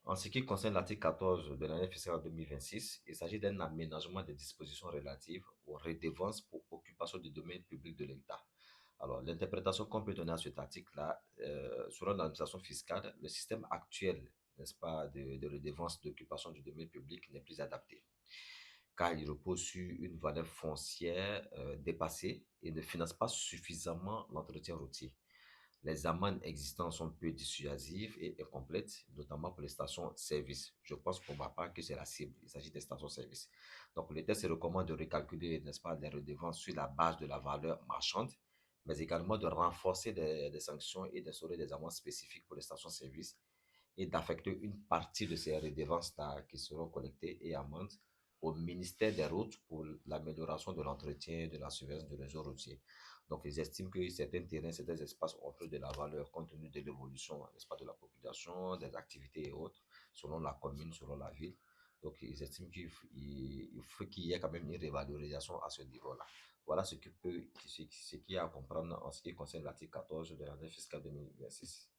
En ce qui concerne l'article 14 de l'année fiscale 2026, il s'agit d'un aménagement des dispositions relatives aux redevances pour occupation du domaine public de l'État. Alors, l'interprétation qu'on peut donner à cet article-là, selon l'administration fiscale, le système actuel, n'est-ce pas, de redevance d'occupation du domaine public n'est plus adapté, car il repose sur une valeur foncière dépassée et ne finance pas suffisamment l'entretien routier. Les amendes existantes sont peu dissuasives et incomplètes, notamment pour les stations-service. Je pense pour ma part que c'est la cible. Il s'agit des stations-service. Donc, le texte recommande de recalculer, n'est-ce pas, les redevances sur la base de la valeur marchande, mais également de renforcer des sanctions et d'instaurer des amendes spécifiques pour les stations-service et d'affecter une partie de ces redevances-là qui seront collectées et amendes au ministère des Routes pour l'amélioration de l'entretien de la surveillance du réseau routier. Donc, ils estiment que certains terrains, certains espaces ont plus de la valeur compte tenu de l'évolution, n'est-ce pas, de la population, des activités et autres, selon la commune, selon la ville. Donc, ils estiment qu'il faut qu'il y ait quand même une révalorisation à ce niveau-là. Voilà ce qui est à comprendre en ce qui concerne l'article 14 de l'année fiscale 2026.